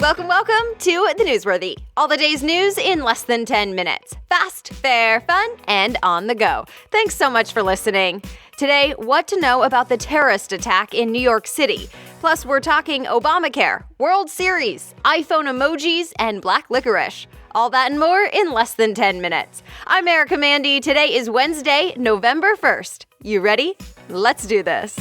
Welcome to The Newsworthy. All the day's news in less than 10 minutes. Fast, fair, fun, and on the go. Thanks so much for listening. Today, what to know about the terrorist attack in New York City. Plus, we're talking Obamacare, World Series, iPhone emojis, and black licorice. All that and more in less than 10 minutes. I'm Erica Mandy. Today is Wednesday, November 1st. You ready? Let's do this.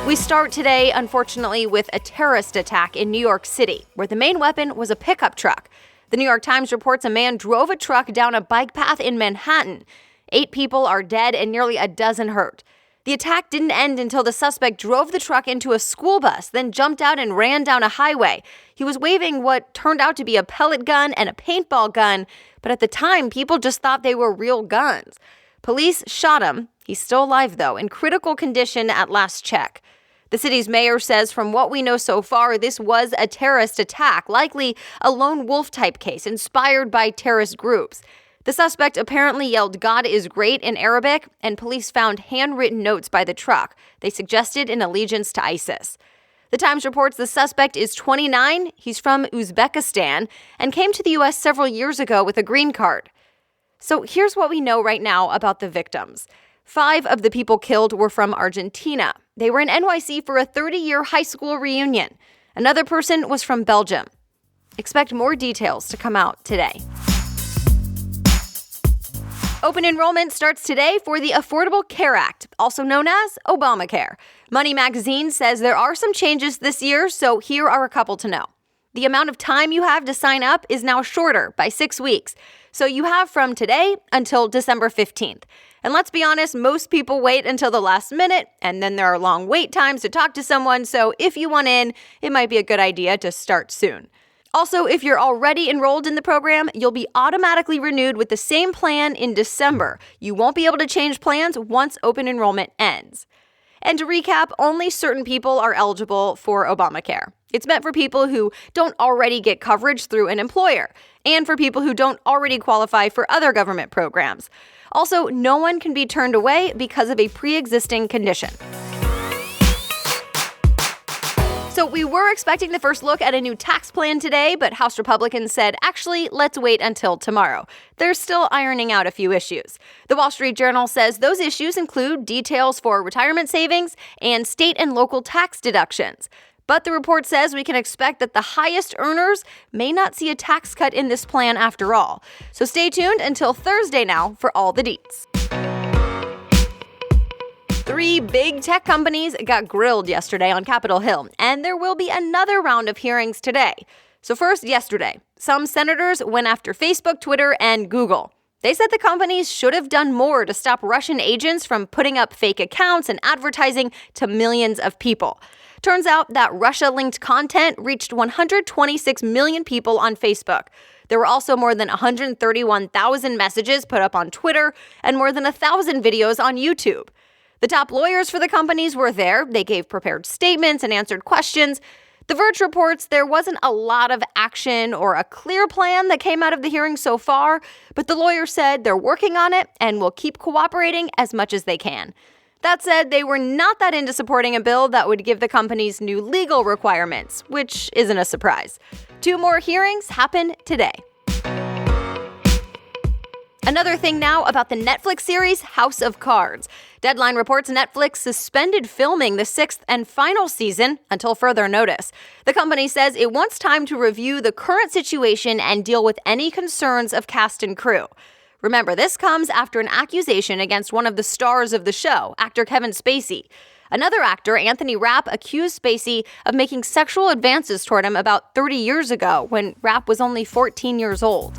We start today, unfortunately, with a terrorist attack in New York City, where the main weapon was a pickup truck. The New York Times reports a man drove a truck down a bike path in Manhattan. 8 people are dead and nearly a dozen hurt. The attack didn't end until the suspect drove the truck into a school bus, then jumped out and ran down a highway. He was waving what turned out to be a pellet gun and a paintball gun, but at the time, people just thought they were real guns. Police shot him. He's still alive, though, in critical condition at last check. The city's mayor says from what we know so far, this was a terrorist attack, likely a lone wolf type case inspired by terrorist groups. The suspect apparently yelled "God is great" in Arabic, and police found handwritten notes by the truck. They suggested an allegiance to ISIS. The Times reports the suspect is 29, he's from Uzbekistan, and came to the U.S. several years ago with a green card. So here's what we know right now about the victims. 5 of the people killed were from Argentina. They were in NYC for a 30-year high school reunion. Another person was from Belgium. Expect more details to come out today. Open enrollment starts today for the Affordable Care Act, also known as Obamacare. Money Magazine says there are some changes this year, so here are a couple to know. The amount of time you have to sign up is now shorter by 6 weeks. So you have from today until December 15th. And let's be honest, most people wait until the last minute, and then there are long wait times to talk to someone. So if you want in, it might be a good idea to start soon. Also, if you're already enrolled in the program, you'll be automatically renewed with the same plan in December. You won't be able to change plans once open enrollment ends. And to recap, only certain people are eligible for Obamacare. It's meant for people who don't already get coverage through an employer, and for people who don't already qualify for other government programs. Also, no one can be turned away because of a pre-existing condition. So we were expecting the first look at a new tax plan today, but House Republicans said, actually, let's wait until tomorrow. They're still ironing out a few issues. The Wall Street Journal says those issues include details for retirement savings and state and local tax deductions. But the report says we can expect that the highest earners may not see a tax cut in this plan after all. So stay tuned until Thursday now for all the deets. 3 big tech companies got grilled yesterday on Capitol Hill, and there will be another round of hearings today. So first, yesterday, some senators went after Facebook, Twitter, and Google. They said the companies should have done more to stop Russian agents from putting up fake accounts and advertising to millions of people. Turns out that Russia-linked content reached 126 million people on Facebook. There were also more than 131,000 messages put up on Twitter and more than 1,000 videos on YouTube. The top lawyers for the companies were there. They gave prepared statements and answered questions. The Verge reports there wasn't a lot of action or a clear plan that came out of the hearing so far, but the lawyers said they're working on it and will keep cooperating as much as they can. That said, they were not that into supporting a bill that would give the companies new legal requirements, which isn't a surprise. 2 more hearings happen today. Another thing now about the Netflix series House of Cards. Deadline reports Netflix suspended filming the 6th and final season until further notice. The company says it wants time to review the current situation and deal with any concerns of cast and crew. Remember, this comes after an accusation against one of the stars of the show, actor Kevin Spacey. Another actor, Anthony Rapp, accused Spacey of making sexual advances toward him about 30 years ago when Rapp was only 14 years old.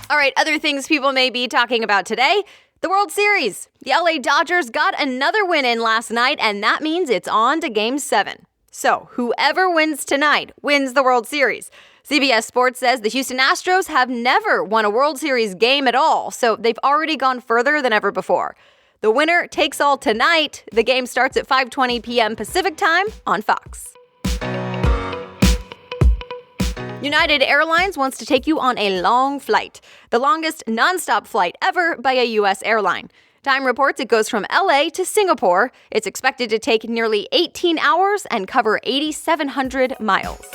All right, other things people may be talking about today. The World Series. The LA Dodgers got another win in last night, and that means it's on to Game 7. So whoever wins tonight wins the World Series. CBS Sports says the Houston Astros have never won a World Series game at all, so they've already gone further than ever before. The winner takes all tonight. The game starts at 5:20 p.m. Pacific time on Fox. United Airlines wants to take you on a long flight, the longest nonstop flight ever by a U.S. airline. Time reports it goes from LA to Singapore. It's expected to take nearly 18 hours and cover 8,700 miles.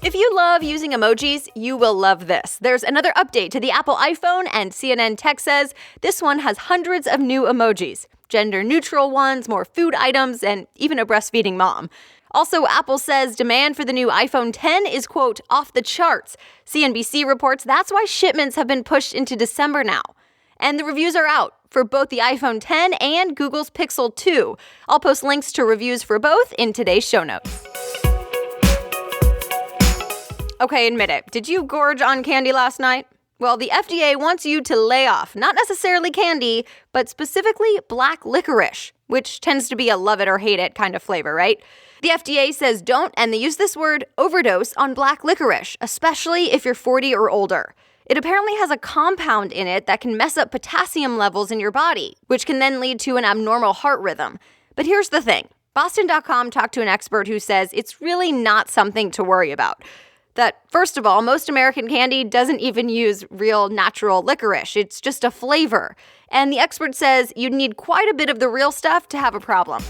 If you love using emojis, you will love this. There's another update to the Apple iPhone, and CNN Tech says this one has hundreds of new emojis. Gender-neutral ones, more food items, and even a breastfeeding mom. Also, Apple says demand for the new iPhone X is, quote, off the charts. CNBC reports that's why shipments have been pushed into December now. And the reviews are out for both the iPhone X and Google's Pixel 2. I'll post links to reviews for both in today's show notes. Okay, admit it. Did you gorge on candy last night? Well, the FDA wants you to lay off, not necessarily candy, but specifically black licorice, which tends to be a love it or hate it kind of flavor, right? The FDA says don't, and they use this word, overdose, on black licorice, especially if you're 40 or older. It apparently has a compound in it that can mess up potassium levels in your body, which can then lead to an abnormal heart rhythm. But here's the thing. Boston.com talked to an expert who says it's really not something to worry about. That, first of all, most American candy doesn't even use real natural licorice. It's just a flavor. And the expert says you'd need quite a bit of the real stuff to have a problem.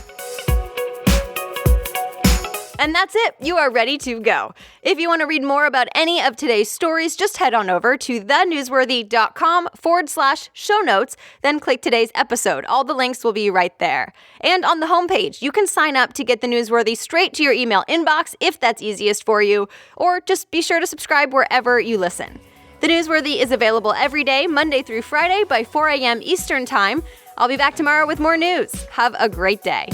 And that's it. You are ready to go. If you want to read more about any of today's stories, just head on over to thenewsworthy.com/show notes, then click today's episode. All the links will be right there. And on the homepage, you can sign up to get the Newsworthy straight to your email inbox if that's easiest for you, or just be sure to subscribe wherever you listen. The Newsworthy is available every day, Monday through Friday by 4 a.m. Eastern Time. I'll be back tomorrow with more news. Have a great day.